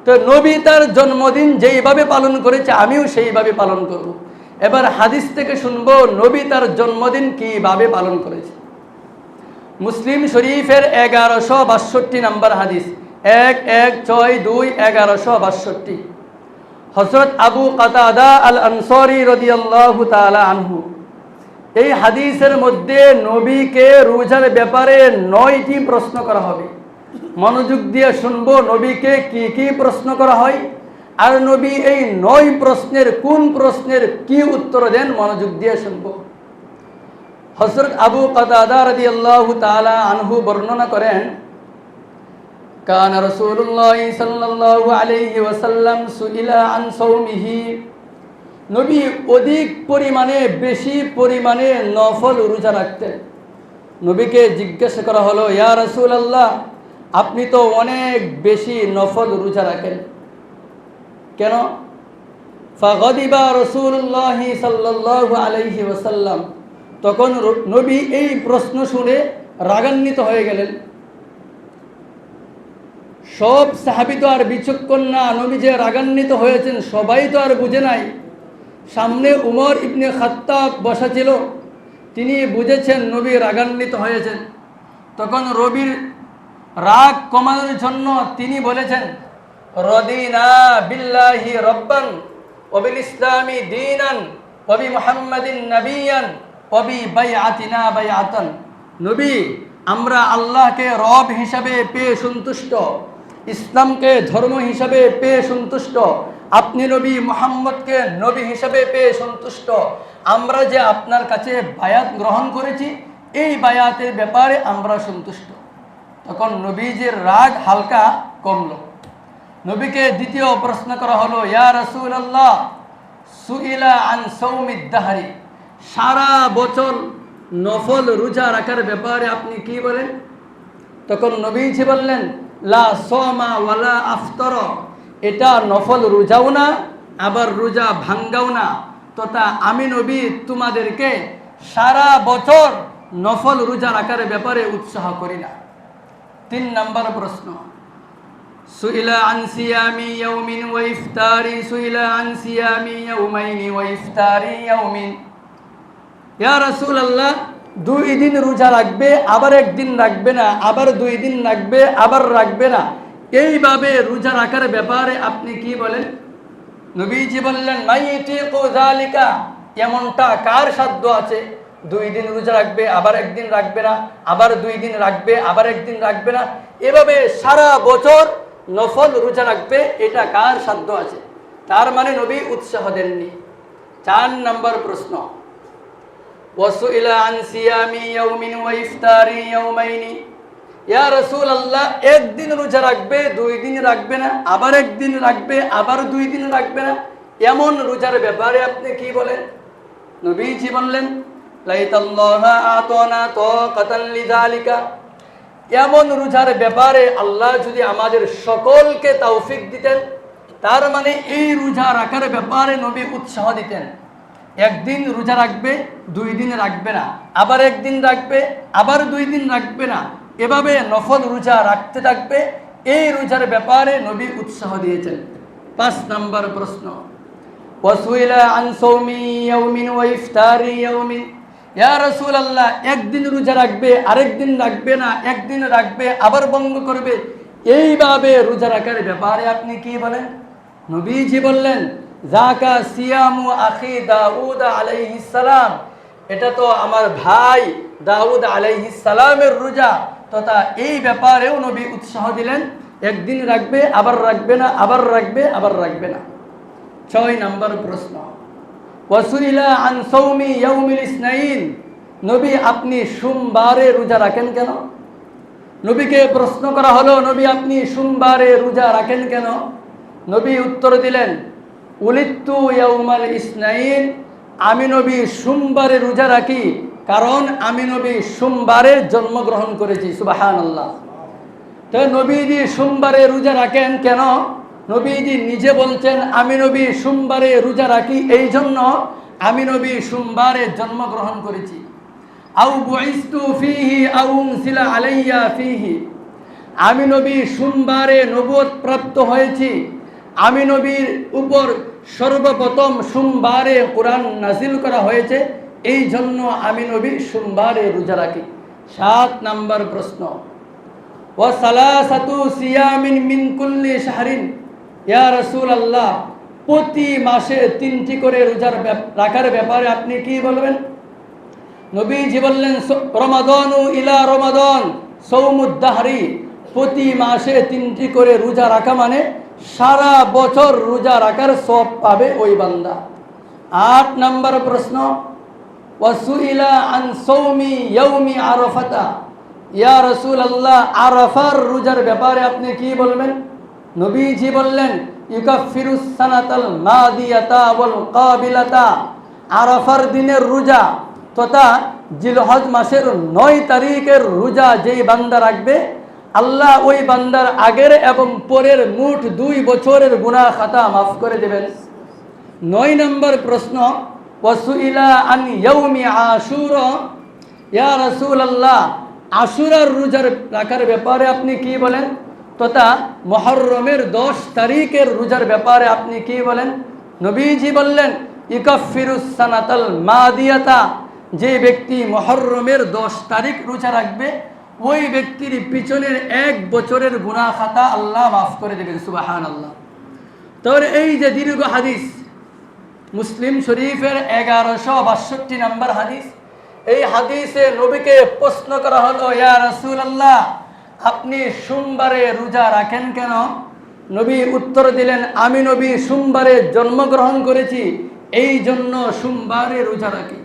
তো নবী তার জন্মদিন যেইভাবে পালন করেছে আমিও সেইভাবে পালন করব। এবার হাদিস থেকে শুনবো নবী তার জন্মদিন কিভাবে পালন করেছে। মুসলিম শরীফের 1162 নম্বর হাদিস, 1162 হযরত আবু কাতাদা আল আনসারী রাদিয়াল্লাহু তাআলা আনহু এই হাদিসের মধ্যে নবীকে রোজার ব্যাপারে 9টি প্রশ্ন করা হবে। মনোযোগ দিয়ে শুনবো নবীকে কি কি প্রশ্ন করা হয়, আর নবী এই 9 প্রশ্নের কোন প্রশ্নের কি উত্তর দেন, মনোযোগ দিয়ে শুনবো। হযরত আবু কাতাদা রাদিয়াল্লাহু তাআলা আনহু বর্ণনা করেন, কানা রাসূলুল্লাহ সাল্লাল্লাহু আলাইহি ওয়াসাল্লাম সুইলা আন সাওমিহি, নবী অধিক পরিমাণে বেশি পরিমাণে নফল রোজা রাখতেন। নবীকে জিজ্ঞাসা করা হলো, ইয়া রাসূলুল্লাহ, আপনি তো অনেক বেশি নফল রোজা রাখেন, কেন? ফাগাদিবা রাসূলুল্লাহ সাল্লাল্লাহু আলাইহি ওয়াসাল্লাম, তখন নবী এই প্রশ্ন শুনে রাগান্বিত হয়ে গেলেন। সব সাহাবী তো আর বিচক্ষণ না, নবী যে রাগান্বিত হয়েছেন সবাই তো আর বুঝে নাই। সামনে উমর ইবনে খাত্তাব বসা ছিল, তিনি বুঝেছেন নবী রাগান্বিত হয়েছেন। তখন নবীর রাগ কমানোর জন্য তিনি বলেছেন, রদিনা বিল্লাহি রব্বান ওয়া বিল ইসলামি দীনান ওয়া বি মুহাম্মাদিন নাবিয়ান ওয়া বি বাইআতিনা বাইআতান। নবী, আমরা আল্লাহকে রব হিসাবে পেয়ে সন্তুষ্ট, ইসলামকে ধর্ম হিসাবে পেয়ে সন্তুষ্ট, আপনি নবী মুহাম্মদকে নবী হিসাবে পেয়ে সন্তুষ্ট, আমরা যে আপনার কাছে বায়াত গ্রহণ করেছি এই বায়াতের ব্যাপারে আমরা সন্তুষ্ট। তখন নবীজির রাগ হালকা কমলো। নবীকে দ্বিতীয় প্রশ্ন করা হলো, ইয়া রাসূলুল্লাহ সুইলা আন সাওমিদ দাহরি, সারা বছর নফল রোজা রাখার ব্যাপারে আপনি কি বলেন? তখন নবীজি বললেন, লা সাওমা ওয়ালা আফতার, এটা নফল রোজাও না আবার রোজা ভাঙ্গাও না, তথা আমি নবী তোমাদেরকে সারা বছর নফল রোজা রাখার ব্যাপারে উৎসাহ করি না। 3 নম্বর প্রশ্ন, সুইলা আন সিয়ামি ইয়াউমিন ওয়া ইফতারি, সুইলা আন সিয়ামি ইয়াউমাইনি ওয়া ইফতারি ইয়াউমিন, ইয়া রাসূলুল্লাহ 2 দিন রোজা রাখবে আবার 1 দিন রাখবে না, আবার 2 দিন রাখবে আবার রাখবে না, এইভাবে রোজা রাখার ব্যাপারে আপনি কি বলেন? নবীজি বললেন, মাইয়াতিকু যালিকা, এমনটা কার সাধ্য আছে? 2 দিন রোজা রাখবে আবার 1 দিন রাখবে না, আবার 2 দিন রাখবে আবার 1 দিন রাখবে না, এভাবে সারা বছর নফল রোজা রাখবে, এটা কার সাধ্য আছে? তার মানে নবী উৎসাহ দেননি। 4 নম্বর প্রশ্ন, ওয়াসুইলা আন সিয়ামি ইয়াউমিন ওয়া ইফতারি ইয়াউমাইনি, ইয়া রাসূলুল্লাহ 1 দিন রোজা রাখবে 2 দিন রাখবে না, আবার 1 দিন রাখবে আবার 2 দিন রাখবে না, এমন রোজার ব্যাপারে আপনি কি বলেন? নবীজি বললেন, লাইতাল্লাহা আতানা তাকাতান লিযালিকা, এমন রোজার ব্যাপারে আল্লাহ যদি আমাদের সকলকে তৌফিক দিতেন, তার মানে এই রোজা রাখার ব্যাপারে নবী উৎসাহ দিতেন। 1 দিন রোজা রাখবে 2 দিন রাখবে না, আবার 1 দিন রাখবে আবার 2 দিন রাখবে না, এভাবে নফল রোজা রাখতে থাকবে, এই রোজার ব্যাপারে নবী উৎসাহ দিয়েছেন। 5 নম্বর প্রশ্ন, ওয়াসুইলা আন সাওমি ইয়াউমিন ওয়া ইফতারি ইয়াউমিন, ইয়া রাসূলুল্লাহ 1 দিন রোজা রাখবে আরেক দিন রাখবে না, 1 দিন রাখবে আবার ভঙ্গ করবে, এইভাবে রোজা রাখার ব্যাপারে আপনি কি বলেন? নবীজি বললেন, যাকা সিয়ামু আখি দাউদ আলাইহিস সালাম, এটা তো আমার ভাই দাউদ আলাইহিস সালামের রোজা, তথা এই ব্যাপারেও নবী উৎসাহ দিলেন, 1 দিন রাখবে আবার রাখবে না, আবার রাখবে আবার রাখবে না। 6 নম্বর প্রশ্ন, ওয়াসুইলা আন সাওমি ইয়াউমিল ইসনাইন, নবী আপনি সোমবারে রোজা রাখেন কেন? নবীকে প্রশ্ন করা হলো, নবী আপনি সোমবারে রোজা রাখেন কেন? নবী উত্তর দিলেন, উলিত্তু ইয়াউমাল ইসনাইন, আমি নবী সোমবারে রোজা রাখি কারণ আমি নবী সোমবারে জন্মগ্রহণ করেছি। সুবহানাল্লাহ। তো নবীজি সোমবারে রোজা রাখেন কেন? নবীজি নিজে বলছেন, আমি নবী সোমবারে রোজা রাখি এই জন্য আমি নবী সোমবারে জন্মগ্রহণ করেছি। আউ বুইস্তু ফীহি আউ উনসিলা আলাইয়া ফীহি, আমি নবী সোমবারে নবুয়ত প্রাপ্ত হয়েছি, আমি নবীর উপর সর্বপ্রথম সোমবারে কোরআন নাজিল করা হয়েছে, এই জন্য আমি নবী সোমবারে রোজা রাখি। 7 নম্বর প্রশ্ন, ওয়া সালাসাতু সিয়ামিন মিন কুল্লি শাহরিন, ইয়া রাসূলুল্লাহ, প্রতি মাসে 3টি করে রোজা রাখার ব্যাপারে আপনি কি বলবেন? নবীজি বললেন, রমাদানু ইলা রমাদান সৌমুদ দাহরি, প্রতি মাসে 3টি করে রোজা রাখা মানে সারা বছর রোজা রাখার সওয়াব পাবে ওই বান্দা। 8 নম্বর প্রশ্ন, ওয়াসুইলা আন সৌমি ইয়াউমি আরাফাতা, ইয়া রাসূলুল্লাহ, আরাফার রোজার ব্যাপারে আপনি কি বলবেন? নবীজি বললেন, ইউকাফিরুস সানাতাল মাদিয়াতা ওয়াল কাবিলাতা, আরাফার দিনের রোজা তথা জিলহজ মাসের 9 তারিখের রোজা যেই বান্দা রাখবে, আল্লাহ ওই বান্দার আগের এবং পরের মোট 2 বছরের গুনাহ খাতা মাফ করে দেবেন। 9 নম্বর প্রশ্ন, ওয়াসুইলা আন ইয়াউমি আশুরা, ইয়া রাসূলুল্লাহ, আশুরার রোজার রাখার ব্যাপারে আপনি কি বলেন? তথা মুহররমের 10 তারিখের রোজার ব্যাপারে আপনি কি বলেন? নবীজি বললেন, ইকাফিরুস সানাতাল মাদিয়াতা, যে ব্যক্তি মুহররমের 10 তারিখ রোজা রাখবে, ওই ব্যক্তির পিছনের 1 বছরের গুনাহ খাতা আল্লাহ মাফ করে দেবেন। সুবহানাল্লাহ। তাহলে এই যে দীর্ঘ হাদিস, মুসলিম শরীফের 1162 নম্বর হাদিস, এই হাদিসে নবীকে প্রশ্ন করা হলো, ইয়া রাসূলুল্লাহ, আপনি সোমবারে রোজা রাখেন কেন? নবী উত্তর দিলেন, আমি নবী সোমবারে জন্মগ্রহণ করেছি, এই জন্য সোমবারে রোজা রাখি।